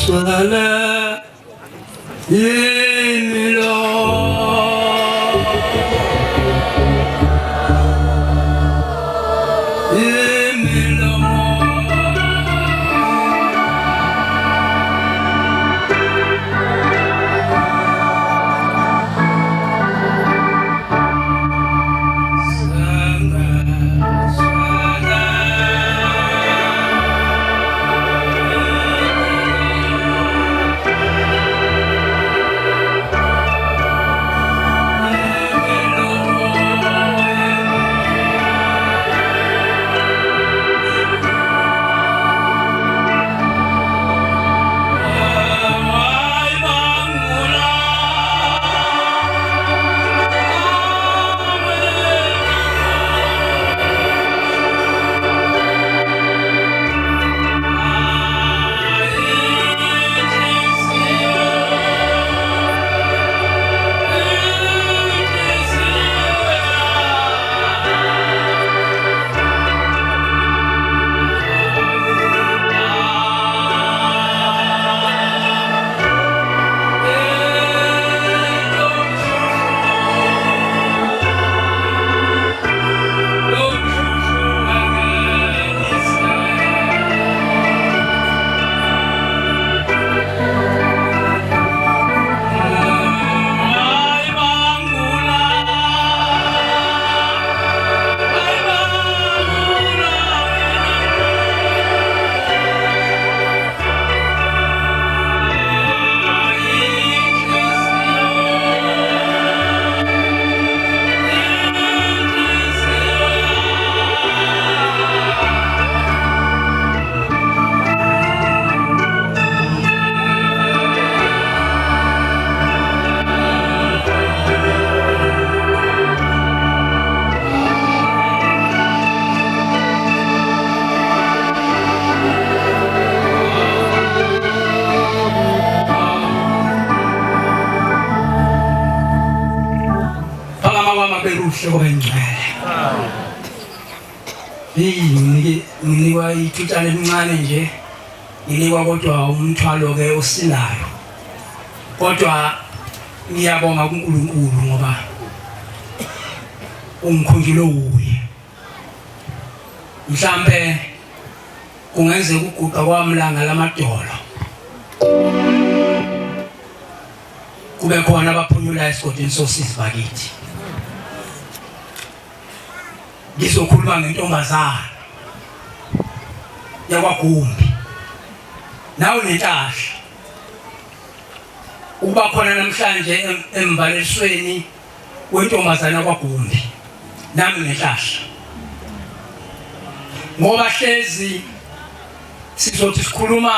Swala Yemilo Nginikwa ithutshana elincane nje nginikwa kodwa umthwalo ke osinayo kodwa ngiyabonga kuNkulunkulu ngoba ungikhonjile uye mhlambe kungenzeka ukuguqa kwami langa lamadolo kube khona abaphunyula esigodini sosizi bakithi ngizokhuluma ngentombazana yakwaGumbi nawe nenhlahla uba khona namhlanje embalelweni wentombazana yakwaGumbi nami nenhlahla ngoba hlezi sizothi sikhuluma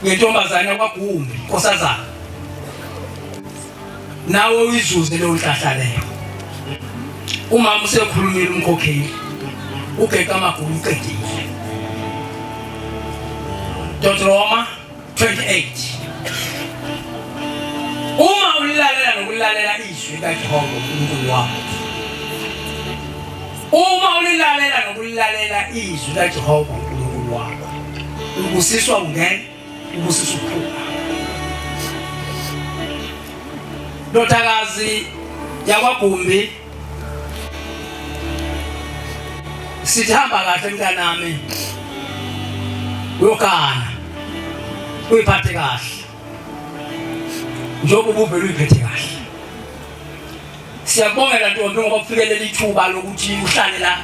ngentombazana yakwaGumbi nkosazana nawe uyizuze leyo nhlahla leyo umama usekhulumile umkhokheli ugeka amagulu uqedile Roma 28 uma ulilalela nokulalela izwi kaJehova uNkulunkulu wakho uma ulilalela nokulalela izwi kaJehova uNkulunkulu wakho ubusiswa ungena ubusiswa uphuma ndodakazi yakwaGumbi sithamba kahle mntanami uyokana uyiphathe kahle njengoba ubuvela uyiphethe kahle siyabongela ntombi ngoba kufikelele ithuba lokuthi uhlale la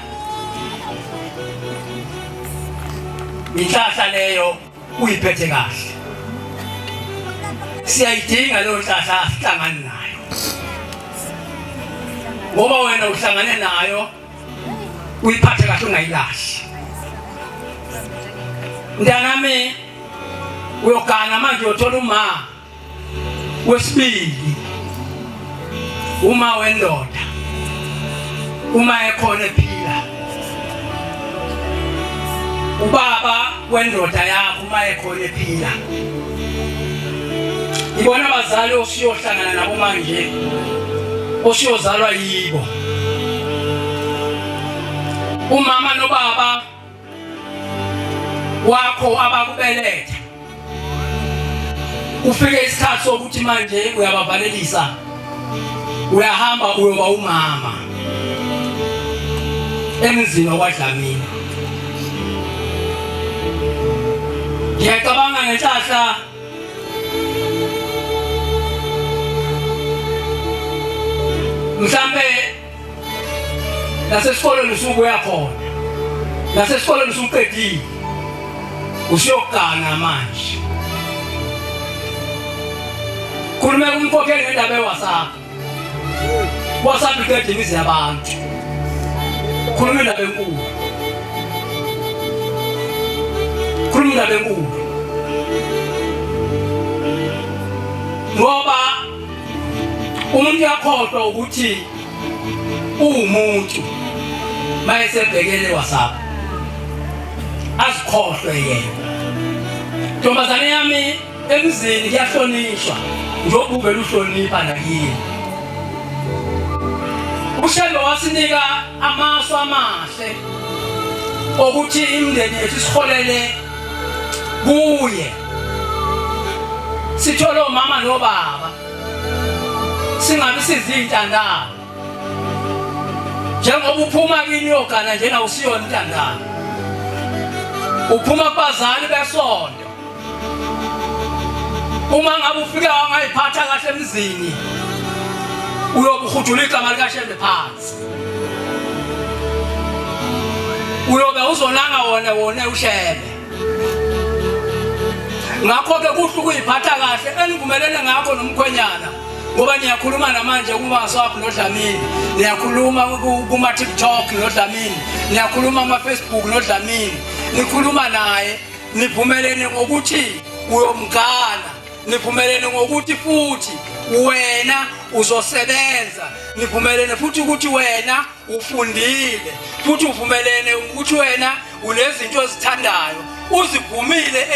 inhlahla leyo uyiphethe kahle siyayidinga leyo nhlahla sihlangane nayo ngoba wena uhlangane nayo uyiphathe kahle ungayilahli ndanami uyogana manje uthola uma wesibili uma wendoda uma ekhona ephila ubaba wendoda yakho uma ekhona ephila ibona abazali osiyohlangana nabo manje osiyozalwa yibo umama nobaba wakho abakubeletha ufike isikhathi sokuthi manje uyabavalelisa uyahamba uyoba umama emzini wakwaDlamini. Ngiyacabanga ngenhlahla mhlambe nasesikoleni usubuya khona, nasesikoleni usuqedile usiyogana manje. Khuluma kumkhokheli ngendaba yeWhatsApp. WhatsApp iqeda imizi yabantu. Khuluma indaba enkulu. Khuluma indaba enkulu. Ngoba umuntu uyakhohlwa ukuthi umuntu mayesebhekele WhatsApp azikhohlwe yena. Ntombazane yami emzini kuyahlonishwa njengoba uvela uhlonipha nakini. Ushembe wasinika amasu amahle ukuthi imindeni yethu siholele kuye. Sithole omama nobaba singabi sizintandane. Njengoba uphuma kini yogana njena usiyona intandane. Uphuma kubazali besonto. Uma ngabe ufika wangayiphatha kahle emzini uyobukhujula igama likaShembe phansi. Uyobe uzonanga wona uShembe. Ngakho ke kuhle ukuyiphatha kahle enivumelene ngakho nomkhwenyana. Ngoba niyakhuluma namanje kuma-WhatsApp noDlamini, niyakhuluma kuma-TikTok noDlamini, niyakhuluma kuma-Facebook noDlamini, nikhuluma naye nivumelene ngokuthi uyomgana, nivumelene ngokuthi futhi wena uzosebenza, nivumelene futhi ukuthi wena ufundile, futhi uvumelene ukuthi wena unezinto ozithandayo, uzivumile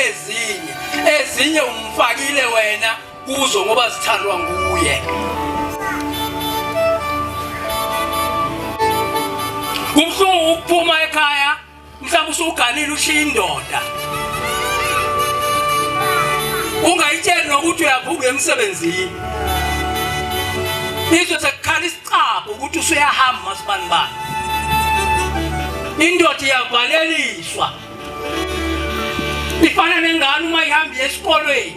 ezinye umfakile wena kuzo ngoba zithandwa nguye. Kubuhlungu ukuphuma ekhaya mhlawumbe usuganile ushiya indoda ungayitsheli nokuthi uyavuka emsebenzini. Izwe sekukhala isicapho ukuthi usuyahamba masibanibani. Indoda iyavaleliswa. Ifana nengane uma ihamba esikolweni.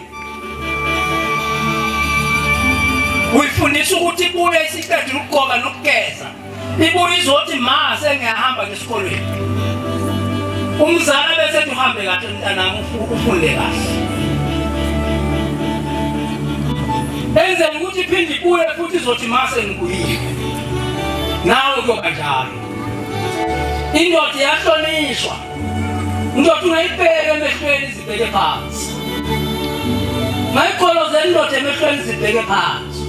Uyifundisa ukuthi ibuye isiqedile ukugqoka nokugeza. Ibuye izothi ma sengiyahamba ngesikolweni. Umzali bese uhambe kahle mntanami ufunde kahle. Enzela ukuthi iphinde ibuye futhi izothi ma sengibuyile. Nawe kuyoba njalo. Indoda iyahlonishwa. Indoda ungayibheka emehlweni izibheke phansi. Mayikholoze indoda emehlweni izibheke phansi.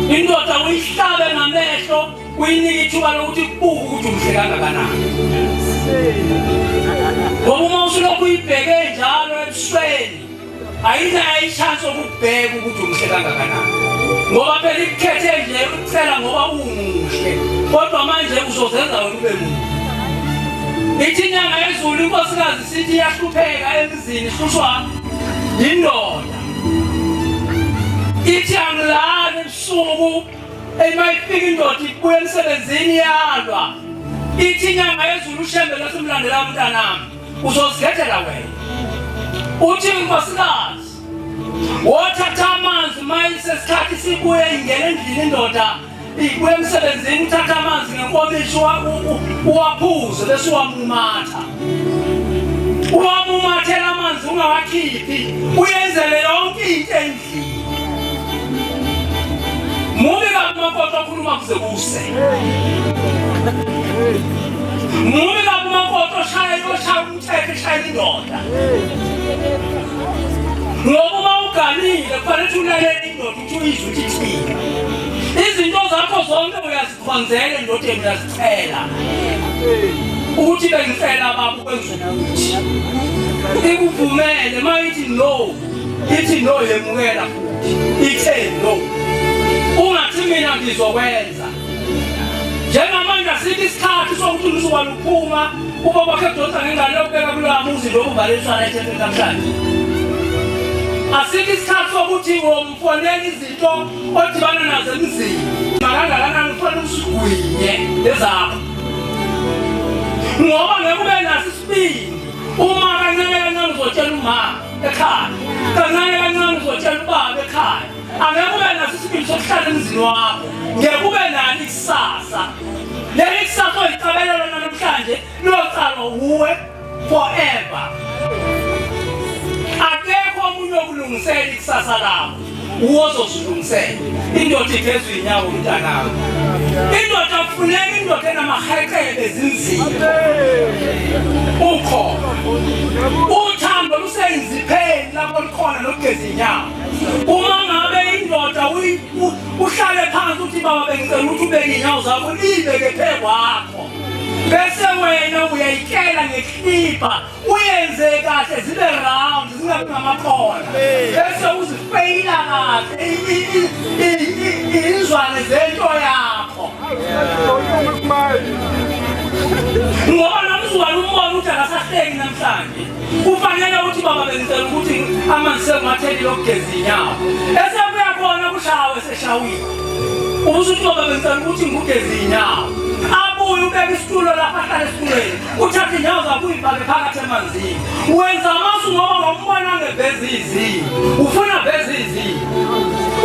Indoda uyihlabe ngamehlo uyinike ithuba lokuthi kubuke ukuthi umhle kangakanani. Ngoba uma usulokhu uyibheke njalo ebusweni ayinayo ichance yokubheka ukuthi umhle kangakanani. Ngoba phela ikukhethe nje ukucela ngoba umuhle, kodwa manje uzozenza wena ube muhle. Ithi inyanga yezulu inkosikazi sithi iyahlupheka emzini ihlushwa indoda. Ithi angilali ebusuku emayifika indoda ibuye emsebenzini yalwa. Ithi inyanga yezulu uShembe lasemlandela umntanami uzozikhethela wena. Uthi inkosikazi wothatha amanzi mayisesikhathi sibuye ingene endlini indoda ibuye emsebenzini uthatha amanzi ngenkomishi uwaphuze bese uwamumatha. Uwamumathela amanzi ungawakhiphi uyenzele yonke into endlini. Mubi kabi umakoti okhuluma kuze kuse. Mubi kabi umakoti oshaya umthetho eshaya indoda. Ngoba uma uganile kufanele ulalele indoda ukuthi uyizwe ukuthi ithini. Izinto zakho zonke uyazikhonzela endodeni uyazicela. Ukuthi bengicela baba ukwenza ukuthi. Ikuvumele mayithi no. Ithi no yemukela futhi. Ithe no. Ungathi mina ngizokwenza. njengamanje asikho isikhathi sokuthi usuka luphuma uba bakhe donsa ngengane yokubeka kuloya muzi lo ubhaleswa la ethetheni namhlanje. Asikho isikhathi sokuthi umfonela izinto odibana nazo emzini makangakanani kufanele usigwinye lezakho ngoba ngeke ube naso isibindi uma kancane kancane uzotshela umama ekhaya kancane kancane uzotshela ubaba ekhaya angeke ube naso isibindi sokuhlala emzini wakho ngeke ube nalo ikusasa leli kusasa oyicabelelwa namhlanje localwa uwe forever. Akekho omunye okulungisela ikusasa lakho uwozozilungisela indoda iphezulu inyawo umntanami indoda kufuneka indoda enamahekebe ezinzima ukhona uthando lusenzipheni lapho likhona lokugeza inyawo uma ngabe indoda uhlale phansi uthi baba bengicela ukuthi ubeke inyawo zakho libeke phezu kwakho bese wena uyayikela ngekhipha uyenze kahle zibe round zingabi ngamaqhona bese uzifeyila kahle izwane zento yakho ngoba namzwana umbona ukuthi akasahleki namhlanje kufanele ukuthi baba bengicela ukuthi amanzi sengatheli lokugeza inyawo ese kuyabona kushawe seshawile ubusuthi baba bengicela ukuthi ngigeza inyawo abuye ubeka isitulo lapha ahlala esitulweni uthatha inyawo zakho uyifake phakathi emanzini wenza amasu ngoba ngombona ngevezi izini ufuna vezi izini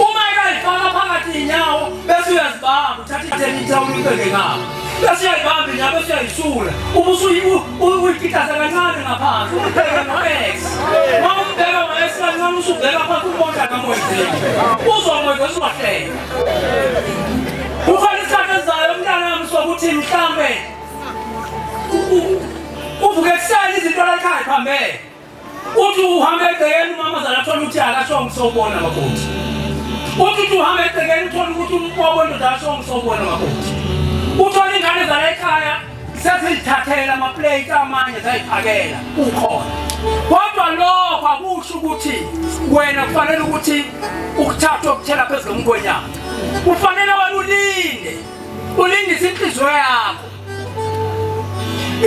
uma ekayifaka phakathi inyawo bese uyazibamba uthatha itawuni uyibeke ngapha bese uyayibamba inyawo bese uyayisula uyikitaza kancane ngaphansi ubheke no-X uma umbheka no-X kancane usubheka phansi ubonda kamoyizeni uzomwevesa uwahleka ukhona isikhathi ezayo umntanami sokuthi mhlambe uvuke ekuseni izinto la ekhaya phambele uthi uhambe egcekeni umama zalathola ukuthi akasho ngisawubona makoti uthi uhambe egcekeni uthola ukuthi umfobo ndoda akasho ngisawubona makoti uthola ingane zala ekhaya sezithathela amaplate amanye zayiphakela ukhona kodwa lokho akusho ukuthi wena kufanele ukuthi ukuthatha okuthela phezulu komgonyana kufanele ulindise inhliziyo yakho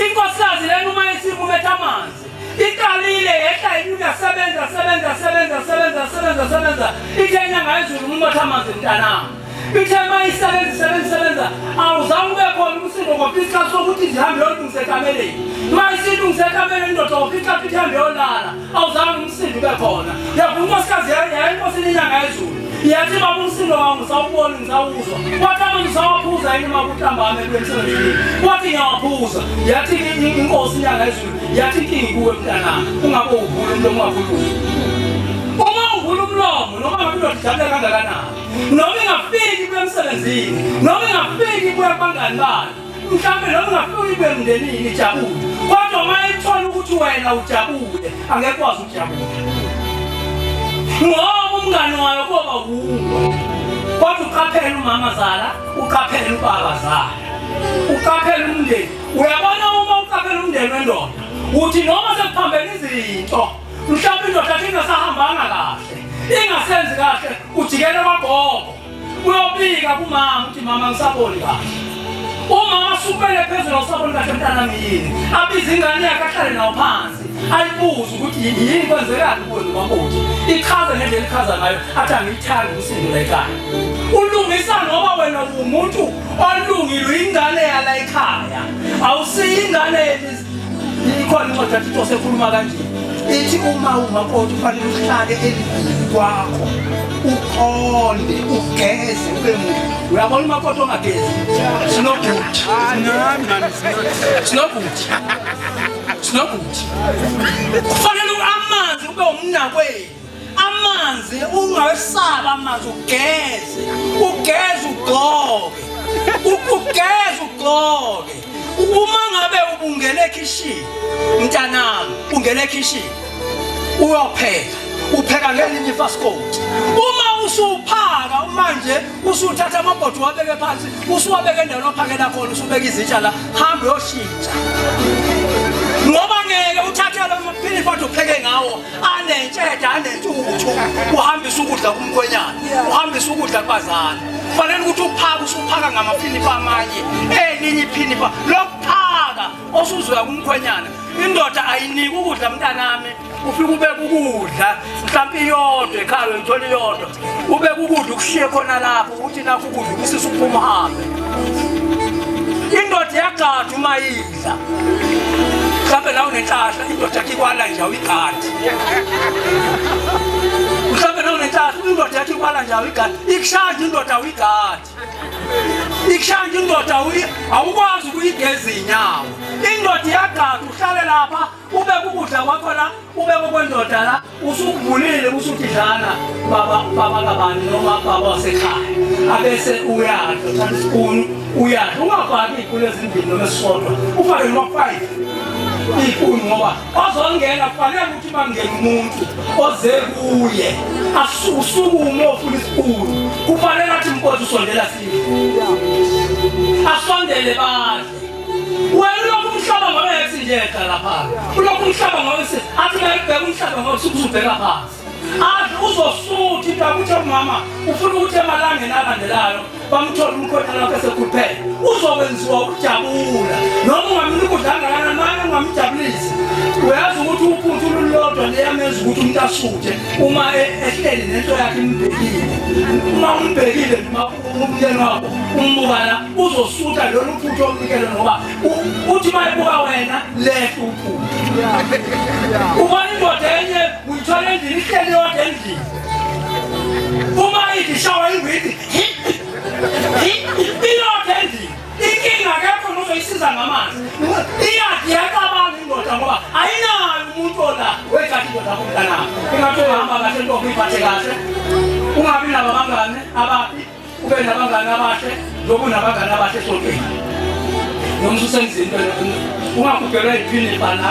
inkosikazi lena uma isimumetha amanzi iqalile yehla iyasebenza ithe inyanga yezulu umumetha amanzi mntanami ithe uma isebenza awuzange ube khona umsindo ngofica sokuthi zihambe yolungisa ekameleni uma isilungisa ekameleni indoda ngofica ithi ihambe yolala awuzange umsindo ube khona yavuma unkosikazi yayinkosini inyanga yezulu yathi baba umsindo wangu ngisawubona ngisawuzwa kwathi manje ngisawaphuza yini uma kuhlambame emsebenzini kwathi ngiyawaphuza yathi inkosi inyanga yezulu yathi inkingi kuwe mntanami ungabe uvula umlomo ungakhulumi uma uvula umlomo noma ngabe indoda ijabule kangakanani noma ingafiki kuye emsebenzini noma ingafiki kuye abangani bayo mhlawumbe noma ingafiki kuye emndenini ijabule kodwa uma ithola ukuthi wena ujabule angeke kwazi ukujabula ngoba umngane wayo kuba kuwe kodwa uqaphela umama zala uqaphela ubaba zala uqaphela umndeni uyabona uma uqaphela umndeni wendoda uthi noma sekuphambene izinto mhlawumbe indoda ingasahambanga kahle ingasenzi kahle ujikele kwagogo uyobika kumama uthi mama ngisaboni kahle umama asukele phezulu usaboni kahle mntanami yini abiza ingane yakhe ahlale nawo phansi ayibuza ukuthi yini kwenzekani kuwe nomakoti ichaza ngendlela ichaza ngayo athi angiyithandi umsindo la ekhaya ulungisa ngoba wena umuntu olungile ingane yala ekhaya awusiyi ingane ikhona incwadi yathi sekhuluma kanje ithi uma umakoti ufanele uhlale elivini kwakho uqonde ugeze ube muntu uyabona umakoti ongagezi sinokuthi kufanele amanzi ube umnakweni amanzi ungawesaba amanzi ugeze ugqoke uma ngabe ubungele ekhishini mntanami ungele ekhishini upheka ngelinye ifasikoti uma usuphaka manje usuthatha amabhodi wabeke phansi usuwabeke endaweni ophakela khona usubeka izitsha la hamba uyoshintsha ngoba ngeke uthathe lo maphilisi wathi upheke ngawo nawo anentsheda anentuthu uhambisa ukudla kumkhwenyana uhambisa ukudla kubazali fanele ukuthi uphaka usuphaka ngamaphinifa amanye elinye iphinifa lokuphaka osuzwa kumkhwenyana indoda ayiniki ukudla mntanami ufike ubeka ukudla mhlawumbe iyodwa ekhaya uyithola iyodwa ubeka ukudla ukushiye khona lapho uthi nakho ukudla kusisa uphuma uhambe indoda yagada uma yidla mhlawumbe nawe unenhlahla indoda yakhe ikwala nje awuyigadi mhlawumbe nawe unenhlahla indoda yakhe ikwala nje awuyigadi ikushanje indoda awuyigadi ikushanje indoda awukwazi ukuyigeza inyawo indoda iyagada uhlale lapha ubeka ukudla kwakho la ubeka kwendoda la usukuvulile usudidlana baba kabani noma baba wasekhaya abese uyadla uthatha isipunu uyadla ungafaki iy'punu ezimbili noma esisodwa ufake noma 5 iy'punu ngoba ozongena kufanele ukuthi bangena umuntu oze kuye usukume ofuna isipunu kufanele athi mnkosi usondela sihle asondele badle wena lokhu umhlaba ngoba yesinjeka lapha ulokhu umhlaba ngoba athi ngeke umhlaba ngoba usubheka phansi athi uzosutha into ukuthi umama ufuna ukuthi emalangeni alandelayo bamthola umkhwenyana wakhe sekuphelele uzokwenziwa ukujabula noma ungamnika ukudla kangakanani manje ungamjabulisi uyazi ukuthi uphuthu lulodwa liyamenza ukuthi umuntu asuthe uma ehleli nento yakhe imbhekile uma umbhekile noma umyeni wakho umbuka la uzosutha lolu phuthu omnikele ngoba uthi mayibuka wena lehle uphuthu ubona indoda enye uyithola endlini ihleli yodwa endlini uma ithi shawa ingwithi iyodwa endlini inkinga akekho nozoyisiza ngamanzi iyadi yaqabanga indoda ngoba ayinayo umuntu ola wekhathi indoda yakho mntanami ingathi ungahamba kahle nto uyiphathe kahle ungabi nabangane ababi ube nabangane abahle noma unabangane abahle esontweni noma ususenzini ungakubhelwa iphinifa la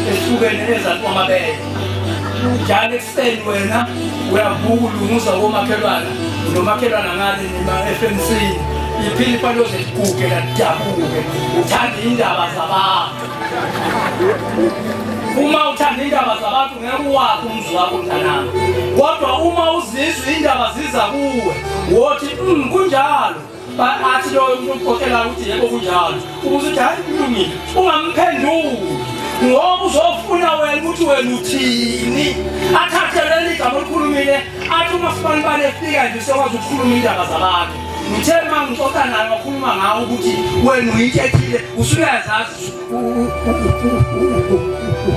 ehlukene ezantu amabele njalo ekuseni wena uyavuka ulunguza komakhelwana nomakhelwana ngale nima-FMC iphinifa loze liguge ladabuke uthanda indaba zabantu uma uthanda indaba zabantu ngeke uwakhe umzi wakho mntanami kodwa uma uzizwa indaba ziza kuwe wothi kunjalo athi loyo muntu ukhokhela ukuthi yebo kunjalo ukuze uthi hayi kulungile ungamphenduli ngoba uzofuna wena ukuthi wena uthini athathe leli gama olikhulumile athi uma sibanibani efika nje sekwazi ukukhuluma indaba zabantu uthe uma ngixoxa naye wakhuluma ngawo ukuthi wena uyintethile usuyazazi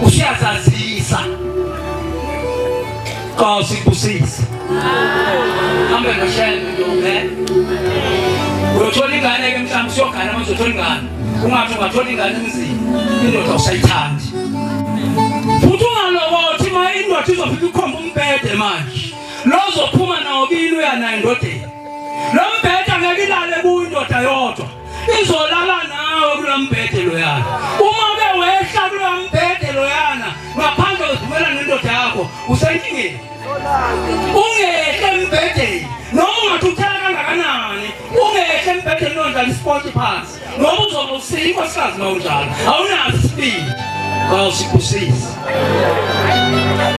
usiyazazisa Nkosi ikubusise hambe noshembe ntombi uyothola ingane-ke mhlawumbe usiyogana manje uzothola ingane ungathi ungathola ingane emzini indoda usayithandi futhi ungalobothi ma indoda izofika ikhomba umbhede manje lozophuma nawo bili uya naye endodeni lo mbhede angeke ilale kuyo indoda yodwa izolala nawe kulo mbhede loyana uma ke wehla kulo mbhede loyana ngaphandle kokuvumelana nendoda yakho usenkingeni ungehle embhedeni noma ungathuthela kangakanani ungehle embhedeni nondlala isipoti phansi noma uzobe usikho sikazi mawunjalo awunazo isibindi Nkosi ikubusise